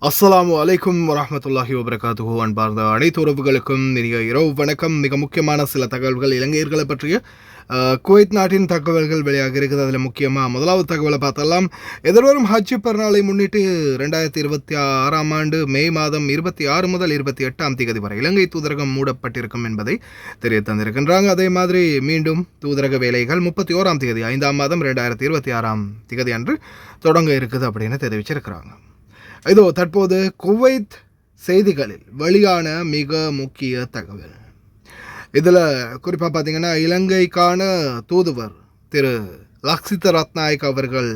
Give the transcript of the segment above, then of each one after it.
அஸ்ஸலாமு அலைக்கும் வரஹ்மத்துல்லாஹி வபரகாத்துஹு. அன்பார்ந்த அனைத்து உறவுகளுக்கும் இனிய இரவு வணக்கம். மிக முக்கியமான சில தகவல்கள் இலங்கையர்களை பற்றிய குவைத் நாட்டின் தகவல்கள் வெளியாக இருக்குது. அதில் முக்கியமாக முதலாவது தகவலை பார்த்தலாம். எதிர்வரும் ஹஜ் பெருநாளை முன்னிட்டு 2026 ஆண்டு மே மாதம் 26 முதல் 28ஆம் தேதி வரை இலங்கை தூதரகம் மூடப்பட்டிருக்கும் என்பதை தெரிய தந்திருக்கின்றாங்க. அதே மாதிரி மீண்டும் தூதரக வேலைகள் 31ஆம் தேதி 5ஆம் மாதம் 2026ஆம் தேதி அன்று தொடங்க இருக்குது அப்படின்னு தெரிவிச்சிருக்கிறாங்க. இதோ தற்போது குவைத் செய்திகளில் வெளியான மிக முக்கிய தகவல். இதில் குறிப்பாக பார்த்தீங்கன்னா இலங்கைக்கான தூதுவர் திரு லக்ஷித ரத்நாயக் அவர்கள்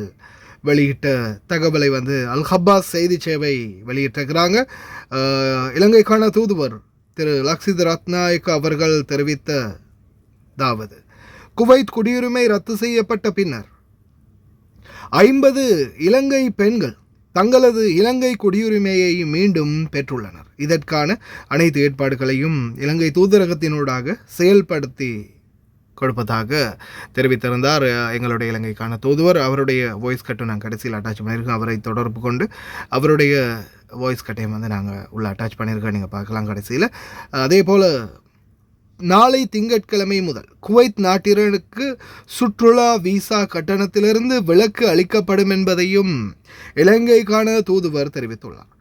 வெளியிட்ட தகவலை அல் ஹப்பாஸ் செய்தி சேவை வெளியிட்டிருக்கிறாங்க. இலங்கைக்கான தூதுவர் திரு லக்ஷித ரத்நாயக் அவர்கள் தெரிவித்ததாவது, குவைத் குடியுரிமை ரத்து செய்யப்பட்ட பின்னர் 50 இலங்கை பெண்கள் தங்களது இலங்கை குடியுரிமையை மீண்டும் பெற்றுள்ளனர். இதற்கான அனைத்து ஏற்பாடுகளையும் இலங்கை தூதரகத்தினூடாக செயல்படுத்தி கொடுப்பதாக தெரிவித்திருந்தார் எங்களுடைய இலங்கைக்கான தூதுவர். அவருடைய வாய்ஸ் கட்டும் நாங்கள் கடைசியில் அட்டாச் பண்ணியிருக்கோம். அவரை தொடர்பு கொண்டு அவருடைய வாய்ஸ் கட்டையும் நாங்கள் உள்ள அட்டாச் பண்ணியிருக்கோம், நீங்கள் பார்க்கலாம் கடைசியில். அதே போல் நாளை திங்கட்கிழமை முதல் குவைத் நாட்டினருக்கு சுற்றுலா விசா கட்டணத்திலிருந்து விலக்கு அளிக்கப்படும் என்பதையும் இலங்கைக்கான தூதுவர் தெரிவித்துள்ளார்.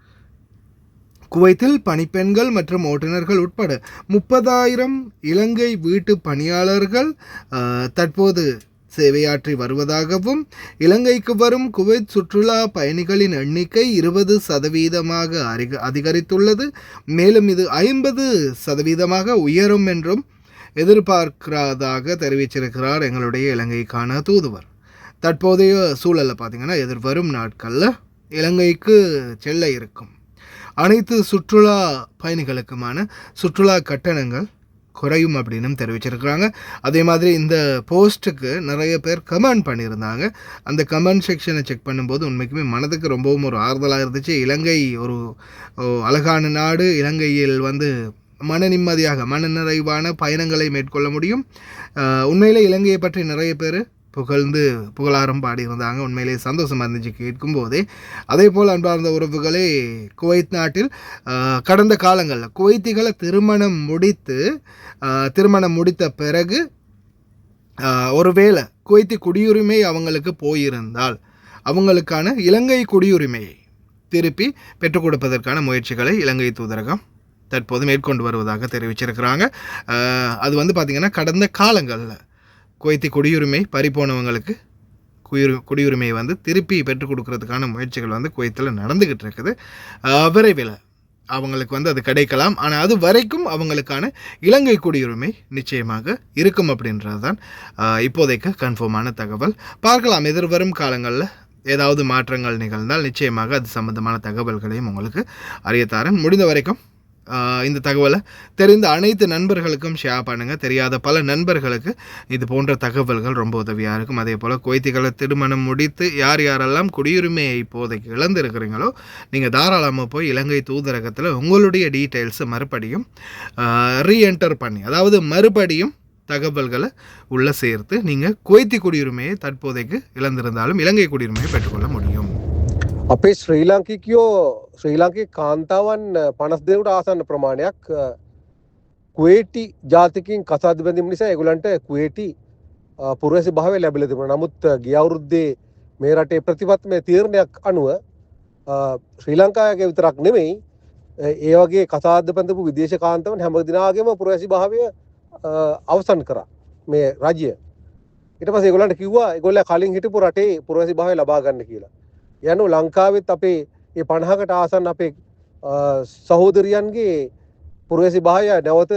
குவைத்தில் பணிப்பெண்கள் மற்றும் ஓட்டுநர்கள் உட்பட 30,000 இலங்கை வீட்டு பணியாளர்கள் தற்போது சேவையாற்றி வருவதாகவும், இலங்கைக்கு வரும் குவைத் சுற்றுலா பயணிகளின் எண்ணிக்கை 20% அதிகரித்துள்ளது. மேலும் இது 50% உயரும் என்றும் எதிர்பார்க்கிறதாக தெரிவிச்சிருக்கிறார் எங்களுடைய இலங்கைக்கான தூதுவர். தற்போதைய சூழலில் பார்த்திங்கன்னா எதிர்வரும் நாட்களில் இலங்கைக்கு செல்ல இருக்கும் அனைத்து சுற்றுலா பயணிகளுக்குமான சுற்றுலா கட்டணங்கள் குறையும் அப்படின்னு தெரிவிச்சிருக்கிறாங்க. அதே மாதிரி இந்த போஸ்ட்டுக்கு நிறைய பேர் கமெண்ட் பண்ணியிருந்தாங்க. அந்த கமெண்ட் செக்ஷனை செக் பண்ணும்போது உண்மைக்குமே மனதுக்கு ரொம்பவும் ஒரு ஆறுதலாக இருந்துச்சு. இலங்கை ஒரு அழகான நாடு. இலங்கையில் மன நிம்மதியாக மன நிறைவான பயணங்களை மேற்கொள்ள முடியும். உண்மையிலே இலங்கையை பற்றி நிறைய பேர் புகழாரம் பாடியிருந்தாங்க. உண்மையிலே சந்தோஷமாக இருந்துச்சு கேட்கும்போதே. அதே போல் அன்பார்ந்த உறவுகளே, குவைத் நாட்டில் கடந்த காலங்களில் குவைத்திகளை திருமணம் முடித்த பிறகு ஒருவேளை குவைத்தி குடியுரிமை அவங்களுக்கு போயிருந்தால் அவங்களுக்கான இலங்கை குடியுரிமையை திருப்பி பெற்றுக் கொடுப்பதற்கான முயற்சிகளை இலங்கை தூதரகம் தற்போது மேற்கொண்டு வருவதாக தெரிவிச்சிருக்கிறாங்க. அது பார்த்திங்கன்னா கடந்த காலங்களில் குவைத்தி குடியுரிமை பறிப்போனவங்களுக்கு குடியுரிமையை திருப்பி பெற்றுக் கொடுக்கறதுக்கான முயற்சிகள் குவைத்தில் நடந்துக்கிட்டு இருக்குது. விரைவில் அவங்களுக்கு அது கிடைக்கலாம். ஆனால் அது வரைக்கும் அவங்களுக்கான இலங்கை குடியுரிமை நிச்சயமாக இருக்கும் அப்படின்றது தான் இப்போதைக்கு கன்ஃபார்மான தகவல். பார்க்கலாம், எதிர்வரும் காலங்களில் ஏதாவது மாற்றங்கள் நிகழ்ந்தால் நிச்சயமாக அது சம்பந்தமான தகவல்களையும் உங்களுக்கு அறியத்தாரன். முடிந்த வரைக்கும் இந்த தகவலை தெரிந்த அனைத்து நண்பர்களுக்கும் ஷேர் பண்ணுங்கள். தெரியாத பல நண்பர்களுக்கு இது போன்ற தகவல்கள் ரொம்ப உதவியாக இருக்கும். அதே போல் குவைத்திகளை திருமணம் முடித்து யாரெல்லாம் குடியுரிமையை இப்போதைக்கு இழந்திருக்கிறீங்களோ நீங்கள் தாராளமாக போய் இலங்கை தூதரகத்தில் உங்களுடைய டீட்டெயில்ஸை மறுபடியும் ரீஎன்டர் பண்ணி, அதாவது மறுபடியும் தகவல்களை உள்ளே சேர்த்து நீங்கள் குவைத்தி குடியுரிமையை தற்போதைக்கு இழந்திருந்தாலும் இலங்கை குடியுரிமையை பெற்றுக்கொள்ள முடியும். අපේ ශ්‍රී ලාංකිකයෝ ශ්‍රී ලාංකික කාන්තාවන් 52ට ආසන්න ප්‍රමාණයක් කුවේටි ජාතිකයින් කසාද බැඳීම නිසා ඒගොල්ලන්ට කුවේටි පුරවැසි භාවය ලැබිලා තිබුණා. නමුත් ගිය අවුරුද්දේ මේ රටේ ප්‍රතිපත්තිමය තීරණයක් අනුව ශ්‍රී ලංකාවේ විතරක් නෙමෙයි ඒ වගේ කසාද බැඳපු විදේශ කාන්තාවන් හැම දිනාගේම පුරවැසි භාවය අවසන් කරා මේ රජය. ඊට පස්සේ ඒගොල්ලන්ට කිව්වා ඒගොල්ලෝ කලින් හිටපු රටේ පුරවැසි භාවය ලබා ගන්න කියලා. යනු ලංකාවෙත් අපේ 50කට ආසන්න අපේ සහෝදරියන්ගේ පුරවැසි භාවය නැවත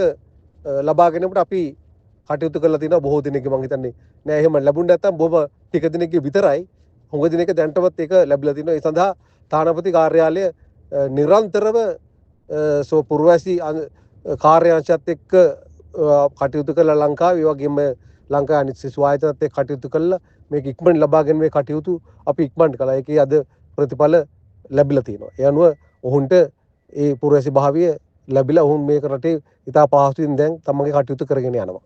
ලබා ගැනීමට අපි කටයුතු කරලා තිනවා. බොහෝ දිනක මම හිතන්නේ නෑ එහෙම ලැබුණ නැත්නම් බොහොම ටික දිනකගේ විතරයි. හුඟ දිනක දැන්ටමත් ඒක ලැබිලා තිනවා. ඒ සඳහා තානාපති කාර්යාලය නිරන්තරව පුරවැසි කාර්යාංශයත් එක්ක කටයුතු කරලා ලංකාවේ ඒ වගේම ලංකාවේ අනිත් සිසු ආයතනත් එක්ක කටයුතු කළා මේක ඉක්මන් ලබා ගැනීමේ කටයුතු අපි ඉක්මන් කළා. ඒකේ අද ප්‍රතිඵල ලැබිලා තියෙනවා. ඒ අනුව ඔවුන්ට ඒ පුරවැසි භාවය ලැබිලා ඔවුන් මේක රටේ ඉතා පහසුවෙන් දැන් තමන්ගේ කටයුතු කරගෙන යනවා.